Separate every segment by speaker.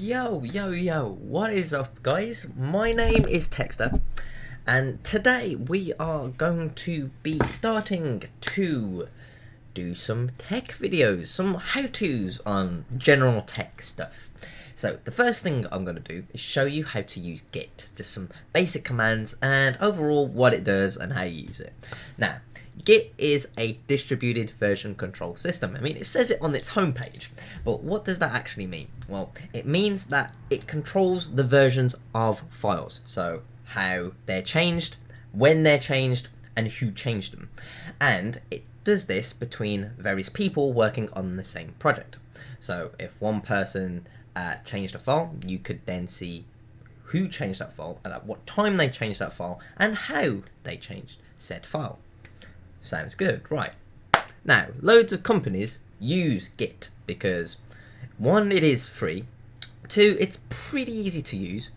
Speaker 1: Yo, what is up, guys? My name is Teksta, and today we are going to be starting to do some tech videos, some how-tos on general tech stuff. So the first thing I'm going to do is show you how to use Git, just some basic commands and overall what it does and how you use it. Now, Git is a distributed version control system. I mean, it says it on its homepage, but what does that actually mean? Well, it means that it controls the versions of files, so how they're changed, when they're changed, and who changed them. And it does this between various people working on the same project. So if one person changed a file, you could then see who changed that file and at what time they changed that file and how they changed said file. Sounds good, right? Now, loads of companies use Git because one, it is free, two, it's pretty easy to use,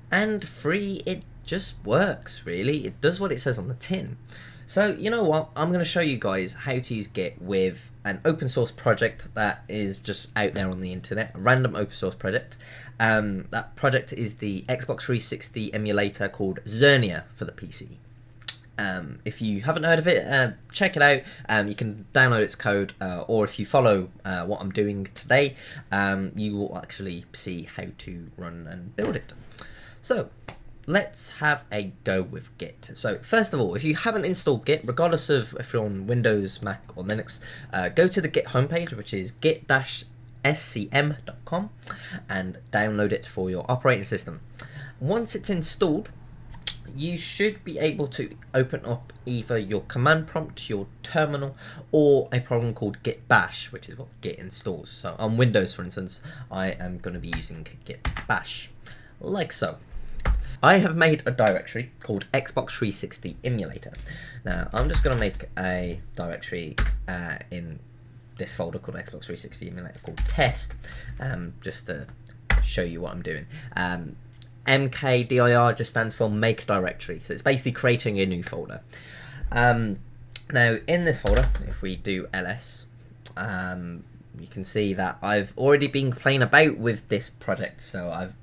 Speaker 1: and three, it just works, really. It does what it says on the tin. So, you know what? I'm going to show you guys how to use Git with an open source project that is just out there on the internet, a random open source project. That project is the Xbox 360 emulator called Xernia for the PC. If you haven't heard of it, check it out. You can download its code, or if you follow what I'm doing today, you will actually see how to run and build it. So, let's have a go with Git. So, first of all, if you haven't installed Git, regardless of if you're on Windows, Mac, or Linux, go to the Git homepage, which is git-scm.com, and download it for your operating system. Once it's installed, you should be able to open up either your command prompt, your terminal, or a program called git bash, which is what Git installs. So on Windows, for instance, I am going to be using git bash, like so. I have made a directory called Xbox 360 emulator. Now, I'm just going to make a directory in this folder called Xbox 360 emulator called test, just to show you what I'm doing. MKDIR just stands for make directory, so it's basically creating a new folder. Now in this folder, if we do ls, you can see that I've already been playing about with this project. So I've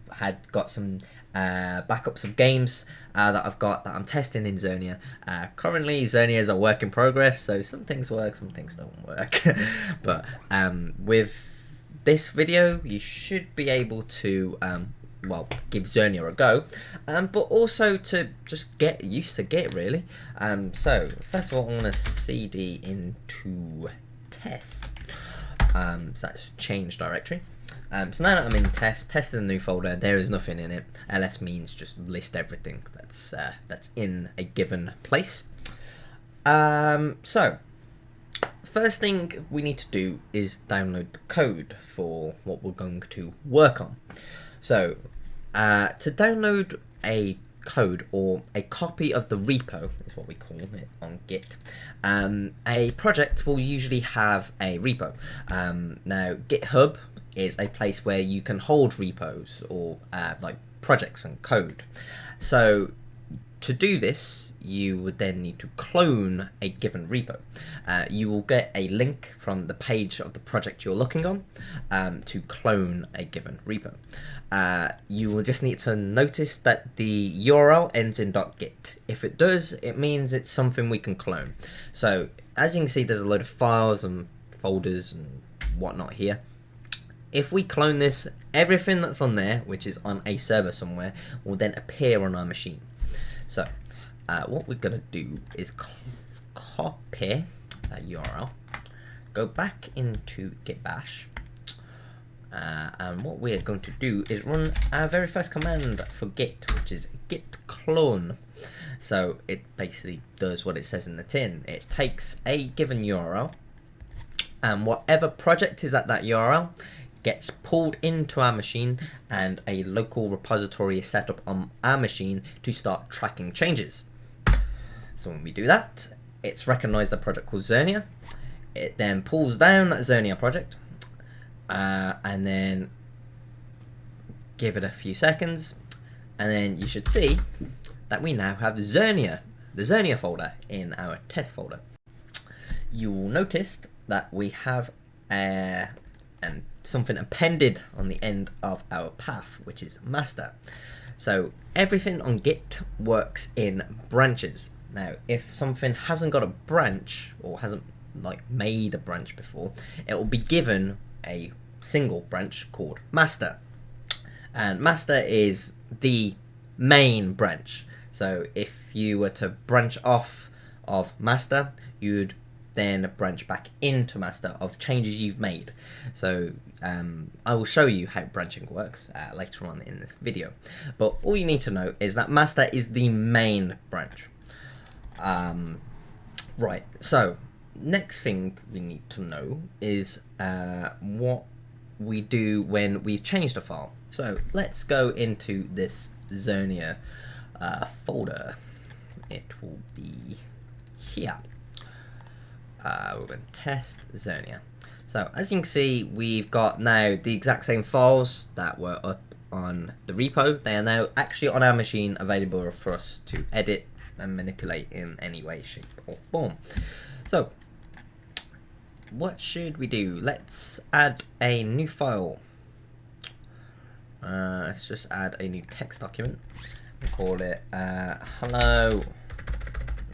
Speaker 1: got some backups of games that I'm testing in Xernia. Currently Xernia is a work in progress, so some things work, some things don't work. But with this video you should be able to well, give Xernia a go, but also to just get used to Git, really. So first of all, I'm going to cd into test. So that's change directory. So now that I'm in test is a new folder. There is nothing in it. ls means just list everything that's in a given place. So first thing we need to do is download the code for what we're going to work on. So, to download a code or a copy of the repo is what we call it on Git. A project will usually have a repo. Now, GitHub is a place where you can hold repos or like projects and code. So, to do this, you would then need to clone a given repo. You will get a link from the page of the project you're looking on to clone a given repo. You will just need to notice that the URL ends in .git. If it does, it means it's something we can clone. So as you can see, there's a load of files and folders and whatnot here. If we clone this, everything that's on there, which is on a server somewhere, will then appear on our machine. So, what we're going to do is copy that URL, go back into git bash, and what we're going to do is run our very first command for Git, which is git clone. So, it basically does what it says in the tin. It takes a given URL, and whatever project is at that URL, gets pulled into our machine, and a local repository is set up on our machine to start tracking changes. So when we do that, it's recognized a project called Xernia. It then pulls down that Xernia project, and then give it a few seconds, and then you should see that we now have Xernia, the Xernia folder in our test folder. You will notice that we have and something appended on the end of our path, which is master. So everything on Git works in branches. Now, if something hasn't got a branch or hasn't like made a branch before, it will be given a single branch called master. And master is the main branch. So if you were to branch off of master, you'd then branch back into master of changes you've made. So I will show you how branching works later on in this video. But all you need to know is that master is the main branch. Right, so next thing we need to know is what we do when we've changed a file. So let's go into this Zonia folder. It will be here. We're going to test Zonia. So as you can see, we've got now the exact same files that were up on the repo. They are now actually on our machine, available for us to edit and manipulate in any way, shape or form. So what should we do? Let's add a new file. Let's just add a new text document and call it hello,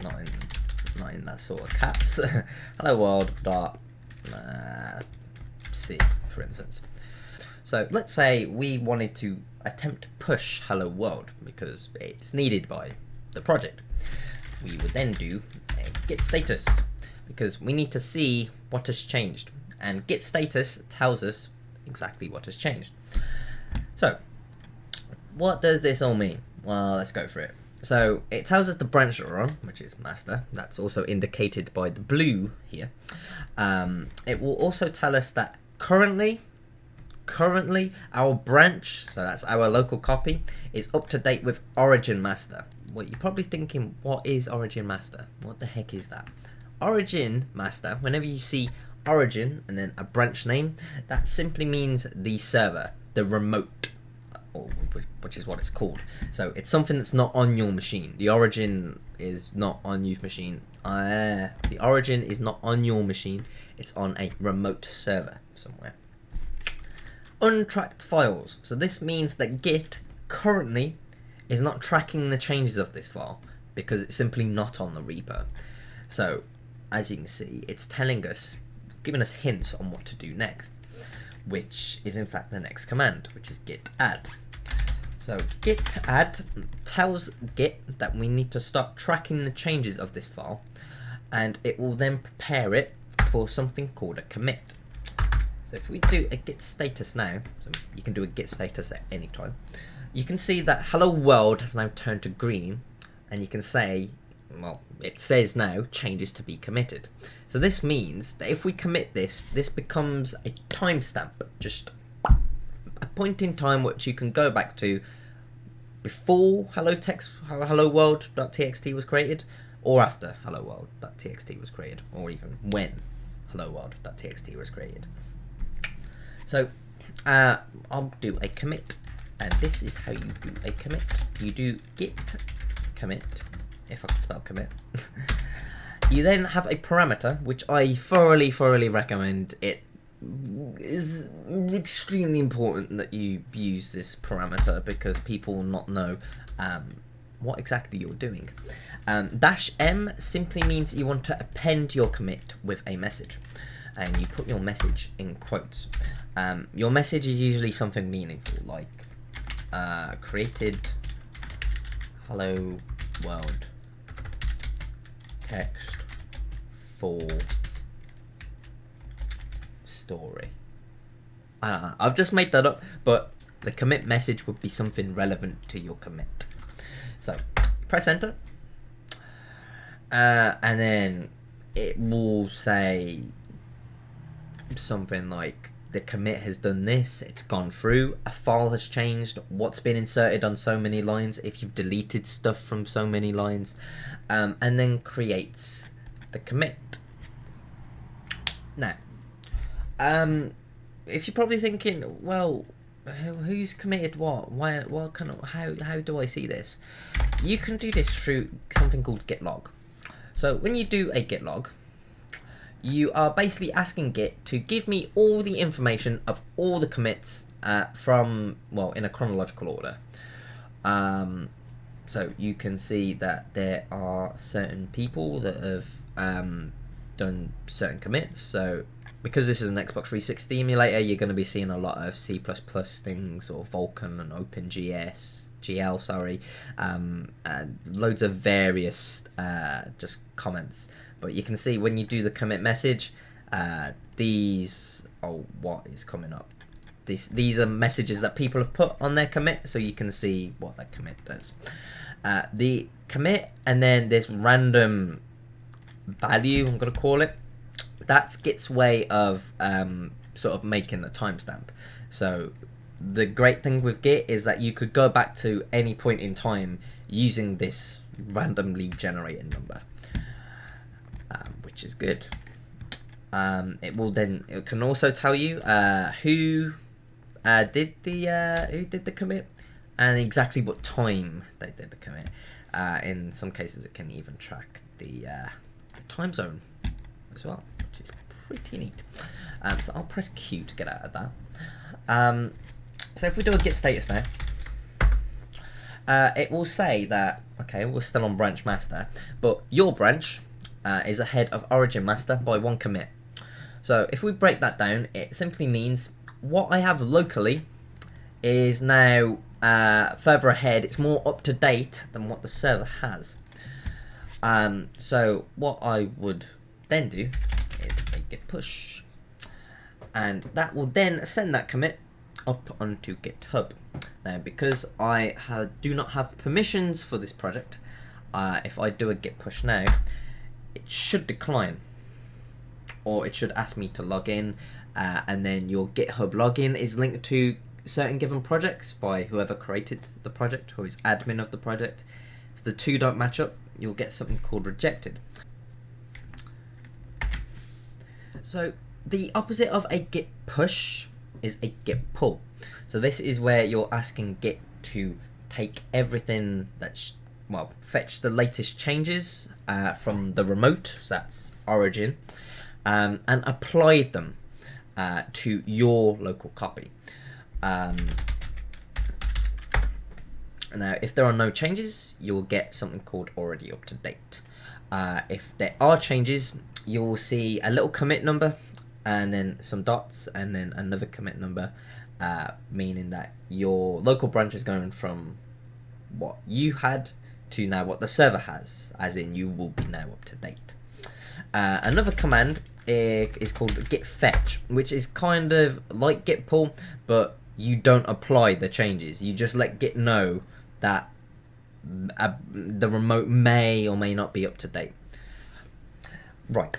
Speaker 1: not in that sort of caps, hello world dot C, for instance. So let's say we wanted to attempt to push hello world because it's needed by the project. We would then do a git status because we need to see what has changed, and git status tells us exactly what has changed. So what does this all mean? Well, let's go for it. So it tells us the branch that we're on, which is master. That's also indicated by the blue here. It will also tell us that currently our branch, so that's our local copy, is up to date with origin master. Well, you're probably thinking, what is origin master? What the heck is that? Origin master, whenever you see origin and then a branch name, that simply means the server, the remote, which is what it's called. So it's something that's not on your machine. The origin is not on your machine. The origin is not on your machine. It's on a remote server somewhere. Untracked files. So this means that Git currently is not tracking the changes of this file because it's simply not on the repo. So as you can see, it's telling us, giving us hints on what to do next, which is in fact the next command, which is git add. So git add tells Git that we need to start tracking the changes of this file, and it will then prepare it for something called a commit. So if we do a git status now, so you can do a git status at any time, you can see that hello world has now turned to green, and you can say, well, it says now changes to be committed. So this means that if we commit this, this becomes a timestamp, just a point in time which you can go back to before hello world.txt was created, or after hello world.txt was created, or even when hello world.txt was created. So I'll do a commit, and this is how you do a commit. You do git commit, if I can spell commit. You then have a parameter, which I thoroughly recommend. It is extremely important that you use this parameter because people will not know what exactly you're doing. -m simply means you want to append your commit with a message, and you put your message in quotes. Your message is usually something meaningful, like created hello world text for story. I've just made that up, but the commit message would be something relevant to your commit. So press enter, and then it will say something like the commit has done this, it's gone through, a file has changed, what's been inserted on so many lines, if you've deleted stuff from so many lines, and then creates the commit. Now, if you're probably thinking, well, who's committed what? Why? What kind of? How do I see this? You can do this through something called git log. So when you do a git log, you are basically asking Git to give me all the information of all the commits from, well, in a chronological order. So you can see that there are certain people that have done certain commits. So because this is an Xbox 360 emulator, you're going to be seeing a lot of C++ things, or Vulkan and OpenGL, sorry, and loads of various just comments. But you can see when you do the commit message, what is coming up? These are messages that people have put on their commit, so you can see what that commit does. The commit, and then this random value, I'm going to call it, that's Git's way of sort of making a timestamp. So the great thing with Git is that you could go back to any point in time using this randomly generated number, which is good. It can also tell you who did the commit and exactly what time they did the commit. In some cases, it can even track the time zone as well, which is pretty neat. So I'll press Q to get out of that. So if we do a git status now, it will say that, okay, we're still on branch master, but your branch is ahead of origin master by 1 commit. So if we break that down, it simply means what I have locally is now further ahead. It's more up to date than what the server has. So what I would then do is a git push, and that will then send that commit up onto GitHub. Now, because I do not have permissions for this project, if I do a git push now, it should decline, or it should ask me to log in, and then your GitHub login is linked to certain given projects by whoever created the project, who is admin of the project. If the two don't match up, you'll get something called rejected. So the opposite of a git push is a git pull. So this is where you're asking Git to take everything that's, well, fetch the latest changes from the remote, so that's origin, and apply them to your local copy. Now, if there are no changes, you'll get something called already up to date. If there are changes, you'll see a little commit number, and then some dots, and then another commit number, meaning that your local branch is going from what you had to now what the server has, as in you will be now up to date. Another command is called git fetch, which is kind of like git pull, but you don't apply the changes. You just let Git know that the remote may or may not be up to date. Right.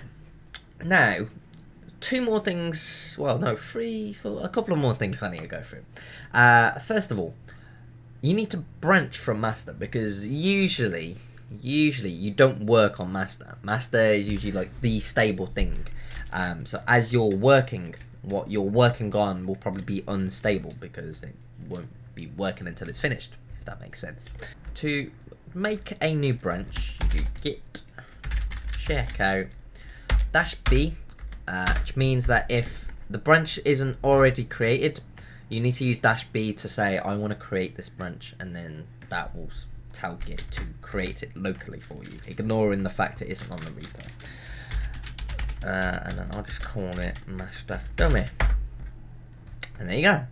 Speaker 1: Now, two more things, well, no, a couple of more things I need to go through. First of all, you need to branch from master, because usually you don't work on master. Master is usually like the stable thing. So as you're working, what you're working on will probably be unstable, because it won't be working until it's finished, if that makes sense. To make a new branch, you do git checkout -b, which means that if the branch isn't already created, you need to use -b to say I want to create this branch, and then that will tell Git to create it locally for you, ignoring the fact it isn't on the repo. And then I'll just call it master dummy, and there you go.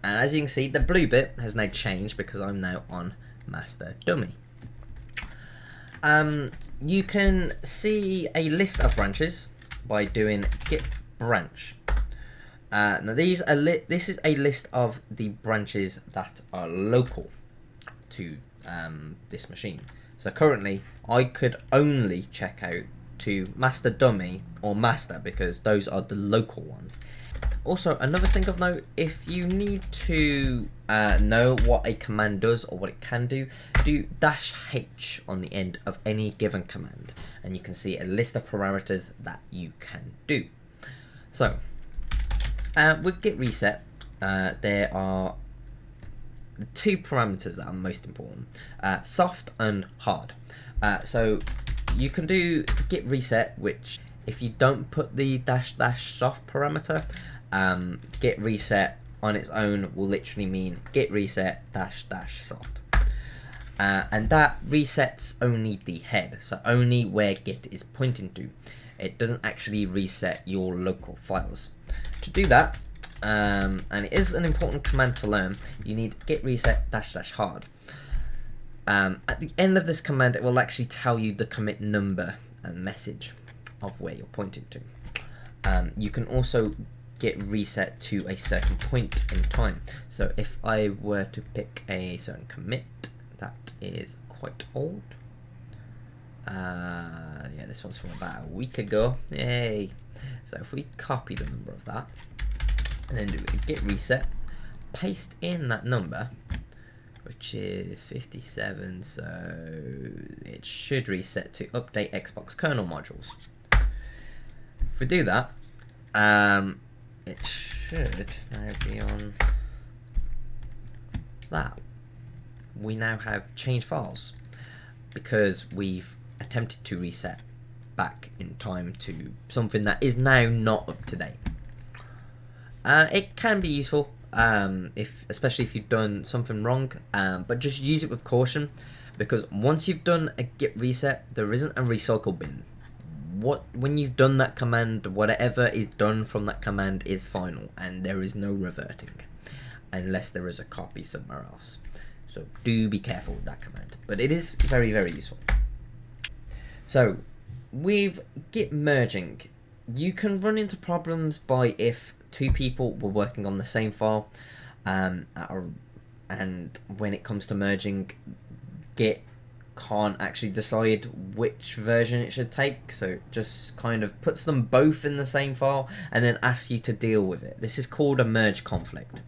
Speaker 1: And as you can see, the blue bit has now changed because I'm now on master dummy. You can see a list of branches by doing git branch. Now this is a list of the branches that are local to this machine. So currently I could only check out to master dummy or master, because those are the local ones. Also, another thing of note, if you need to know what a command does or what it can do, do -h on the end of any given command, and you can see a list of parameters that you can do. So with git reset, there are two parameters that are most important, soft and hard. So you can do git reset, which if you don't put the -- soft parameter, git reset on its own will literally mean git reset -- soft. And that resets only the head, so only where git is pointing to. It doesn't actually reset your local files. To do that, and it is an important command to learn, you need git reset -- hard. At the end of this command, it will actually tell you the commit number and message of where you're pointing to. You can also git reset to a certain point in time. So if I were to pick a certain commit that is quite old, yeah, this one's from about a week ago. Yay! So if we copy the number of that and then do a git reset, paste in that number, which is 57, so it should reset to update Xbox kernel modules. If we do that, it should now be on that. We now have changed files because we've attempted to reset back in time to something that is now not up to date. It can be useful, especially if you've done something wrong, but just use it with caution, because once you've done a git reset, there isn't a recycle bin. When you've done that command, whatever is done from that command is final, and there is no reverting unless there is a copy somewhere else. So do be careful with that command, but it is very, very useful. So with git merging, you can run into problems by if two people were working on the same file, and when it comes to merging, git can't actually decide which version it should take, so it just kind of puts them both in the same file and then asks you to deal with it. This is called a merge conflict.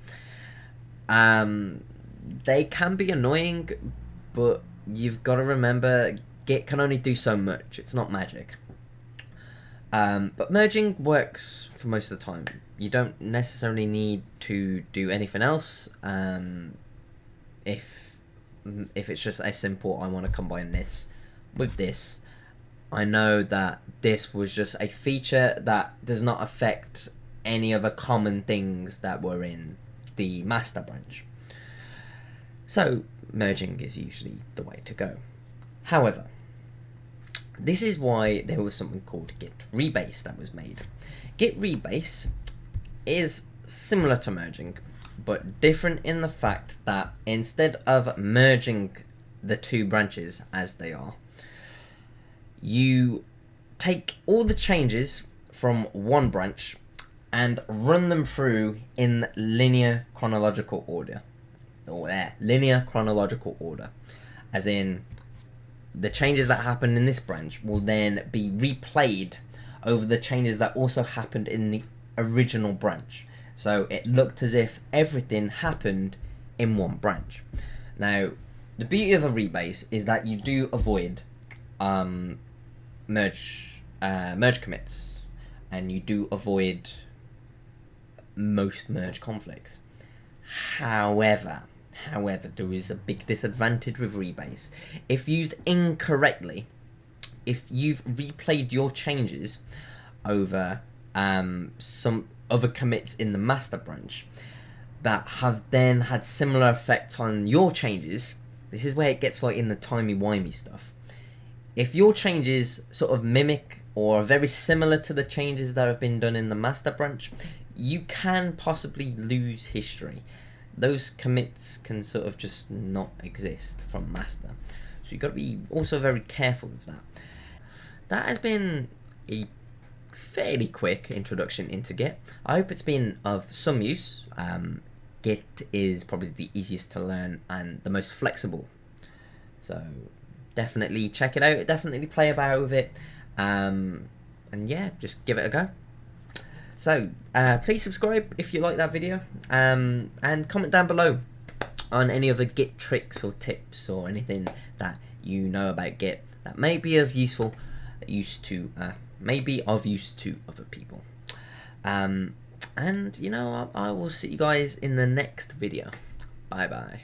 Speaker 1: They can be annoying, but you've got to remember git can only do so much. It's not magic. But merging works for most of the time. You don't necessarily need to do anything else. If it's just a simple, I want to combine this with this, I know that this was just a feature that does not affect any of the common things that were in the master branch. So merging is usually the way to go. However, this is why there was something called git rebase that was made. Git rebase is similar to merging, but different in the fact that instead of merging the two branches as they are, you take all the changes from one branch and run them through in linear chronological order. Linear chronological order. As in, the changes that happened in this branch will then be replayed over the changes that also happened in the original branch. So it looked as if everything happened in one branch. Now, the beauty of a rebase is that you do avoid merge commits, and you do avoid most merge conflicts. However, there is a big disadvantage with rebase. If used incorrectly, if you've replayed your changes over some other commits in the master branch that have then had similar effect on your changes, this is where it gets like in the timey-wimey stuff. If your changes sort of mimic or are very similar to the changes that have been done in the master branch, you can possibly lose history. Those commits can sort of just not exist from master. So you've got to be also very careful with that. That has been a fairly quick introduction into Git. I hope it's been of some use. Git is probably the easiest to learn and the most flexible. So definitely check it out, definitely play about with it. And yeah, just give it a go. So please subscribe if you like that video, and comment down below on any other Git tricks or tips or anything that you know about Git that may be of use to other people. And you know, I will see you guys in the next video. Bye bye.